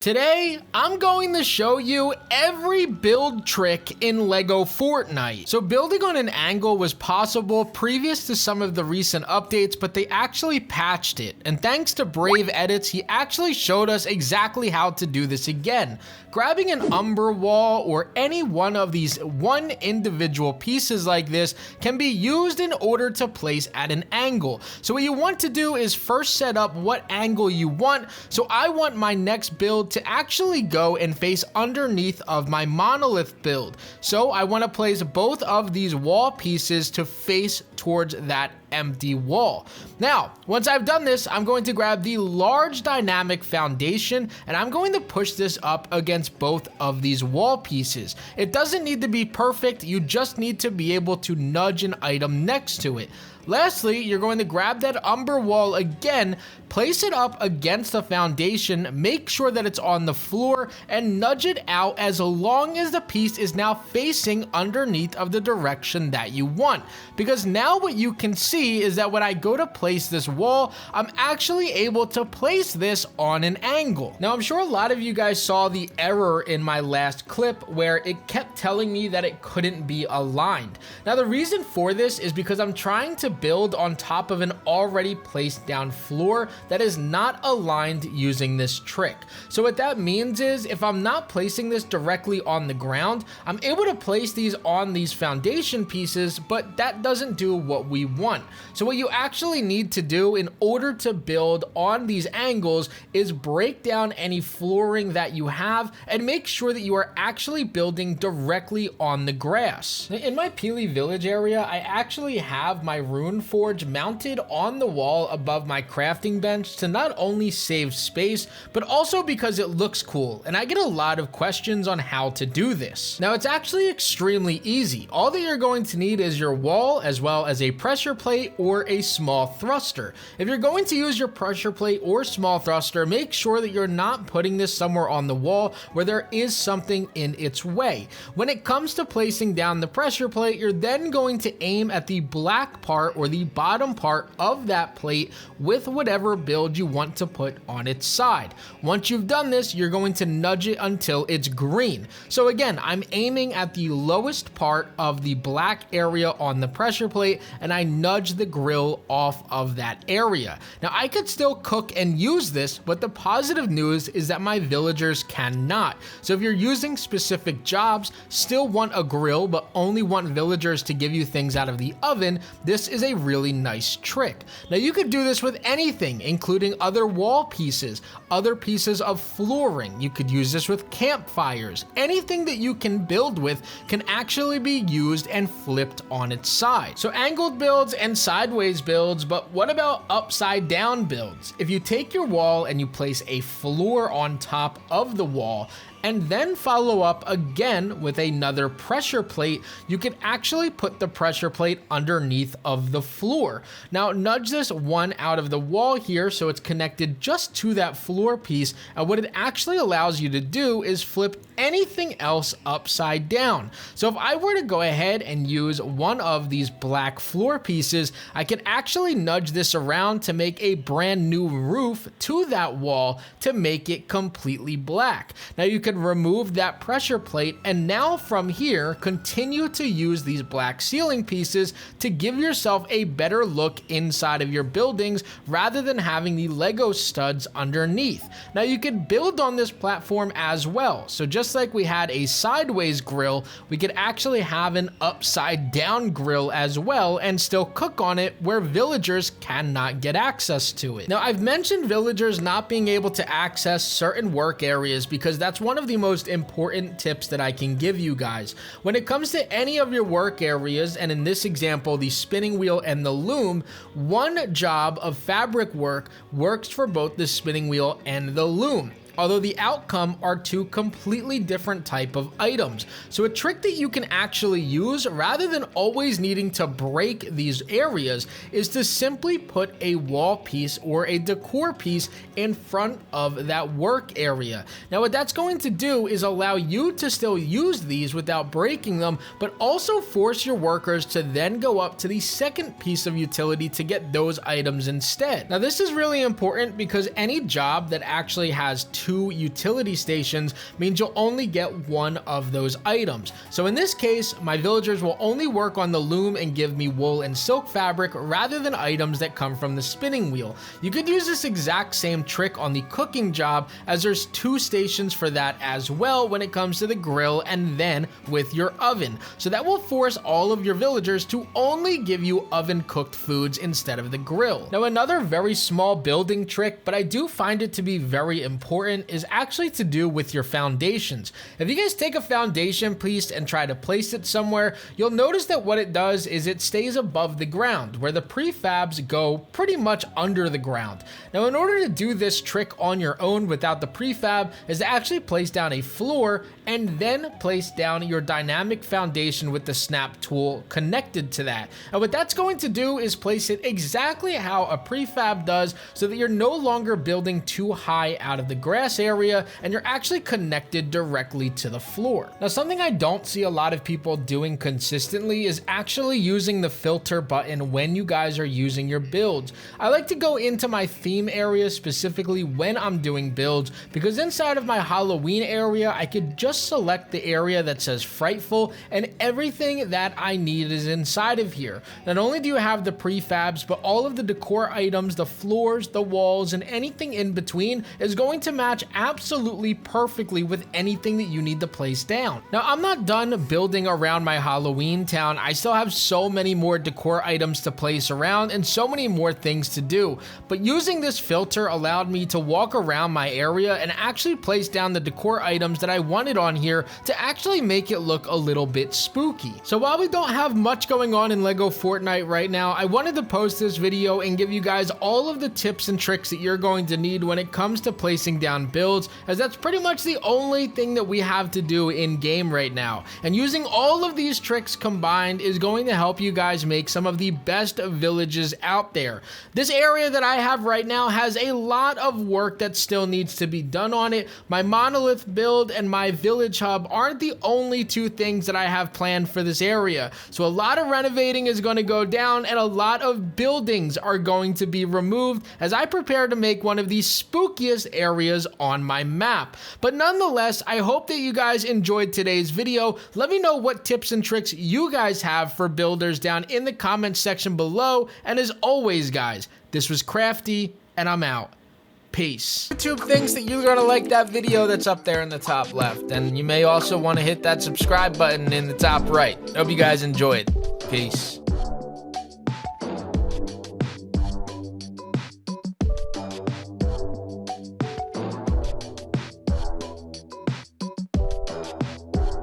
Today, I'm going to show you every build trick in LEGO Fortnite. So building on an angle was possible previous to some of the recent updates, but they actually patched it. And thanks to Brave Edits, he actually showed us exactly how to do this again. Grabbing an umber wall or any one of these one individual pieces like this can be used in order to place at an angle. So what you want to do is first set up what angle you want. So I want my next build to actually go and face underneath of my monolith build. So I want to place both of these wall pieces to face towards that empty wall. Now, once I've done this, I'm going to grab the large dynamic foundation and I'm going to push this up against both of these wall pieces. It doesn't need to be perfect, you just need to be able to nudge an item next to it. Lastly, you're going to grab that umber wall again, place it up against the foundation, make sure that it's on the floor, and nudge it out as long as the piece is now facing underneath of the direction that you want. Because now what you can see is that when I go to place this wall, I'm actually able to place this on an angle. Now, I'm sure a lot of you guys saw the error in my last clip where it kept telling me that it couldn't be aligned. Now, the reason for this is because I'm trying to build on top of an already placed down floor that is not aligned using this trick. So what that means is if I'm not placing this directly on the ground, I'm able to place these on these foundation pieces, but that doesn't do what we want. So what you actually need to do in order to build on these angles is break down any flooring that you have and make sure that you are actually building directly on the grass. In my Peely Village area, I actually have my Rune Forge mounted on the wall above my crafting bench to not only save space, but also because it looks cool, and I get a lot of questions on how to do this. Now, it's actually extremely easy. All that you're going to need is your wall as well as a pressure plate or a small thruster. If you're going to use your pressure plate or small thruster, make sure that you're not putting this somewhere on the wall where there is something in its way. When it comes to placing down the pressure plate, you're then going to aim at the black part or the bottom part of that plate with whatever build you want to put on its side. Once you've done this, you're going to nudge it until it's green. So again, I'm aiming at the lowest part of the black area on the pressure plate and I nudge the grill off of that area. Now, I could still cook and use this, but the positive news is that my villagers cannot. So if you're using specific jobs, still want a grill, but only want villagers to give you things out of the oven, this is a really nice trick. Now, you could do this with anything, including other wall pieces, other pieces of flooring. You could use this with campfires. Anything that you can build with can actually be used and flipped on its side. So angled builds and sideways builds, but what about upside down builds? If you take your wall and you place a floor on top of the wall, and then follow up again with another pressure plate, you can actually put the pressure plate underneath of the floor. Now, nudge this one out of the wall here so it's connected just to that floor piece, and what it actually allows you to do is flip anything else upside down. So if I were to go ahead and use one of these black floor pieces, I can actually nudge this around to make a brand new roof to that wall to make it completely black. Now, you can remove that pressure plate and now from here continue to use these black ceiling pieces to give yourself a better look inside of your buildings rather than having the Lego studs underneath. Now, you could build on this platform as well. So just like we had a sideways grill, we could actually have an upside down grill as well and still cook on it where villagers cannot get access to it. Now, I've mentioned villagers not being able to access certain work areas because that's one of the most important tips that I can give you guys. When it comes to any of your work areas, and in this example, the spinning wheel and the loom, one job of fabric work works for both the spinning wheel and the loom. although the outcome are two completely different type of items. So a trick that you can actually use rather than always needing to break these areas is to simply put a wall piece or a decor piece in front of that work area. Now what that's going to do is allow you to still use these without breaking them, but also force your workers to then go up to the second piece of utility to get those items instead. Now this is really important because any job that actually has two 2 utility stations means you'll only get one of those items. So in this case, my villagers will only work on the loom and give me wool and silk fabric rather than items that come from the spinning wheel. You could use this exact same trick on the cooking job, as there's 2 stations for that as well when it comes to the grill and then with your oven. So that will force all of your villagers to only give you oven cooked foods instead of the grill. Now another very small building trick, but I do find it to be very important, is actually to do with your foundations. If you guys take a foundation piece and try to place it somewhere, you'll notice that what it does is it stays above the ground, where the prefabs go pretty much under the ground. Now in order to do this trick on your own without the prefab is to actually place down a floor and then place down your dynamic foundation with the snap tool connected to that. And what that's going to do is place it exactly how a prefab does, so that you're no longer building too high out of the grass area and you're actually connected directly to the floor. Now something I don't see a lot of people doing consistently is actually using the filter button when you guys are using your builds. I like to go into my theme area specifically when I'm doing builds, because inside of my Halloween area I could just select the area that says frightful and everything that I need is inside of here. Not only do you have the prefabs, but all of the decor items, the floors, the walls, and anything in between is going to match absolutely perfectly with anything that you need to place down. Now I'm not done building around my Halloween town. I still have so many more decor items to place around and so many more things to do, but using this filter allowed me to walk around my area and actually place down the decor items that I wanted on here to actually make it look a little bit spooky. So while we don't have much going on in LEGO Fortnite right now, I wanted to post this video and give you guys all of the tips and tricks that you're going to need when it comes to placing down builds, as that's pretty much the only thing that we have to do in game right now. And using all of these tricks combined is going to help you guys make some of the best villages out there. This area that I have right now has a lot of work that still needs to be done on it. My monolith build and my village hub aren't the only 2 things that I have planned for this area. So a lot of renovating is going to go down and a lot of buildings are going to be removed as I prepare to make one of the spookiest areas on my map. But nonetheless, I hope that you guys enjoyed today's video. Let me know what tips and tricks you guys have for builders down in the comments section below. And as always, guys, this was Crafty and I'm out. Peace. YouTube thinks that you're gonna like that video that's up there in the top left, and you may also want to hit that subscribe button in the top right. Hope you guys enjoyed. Peace.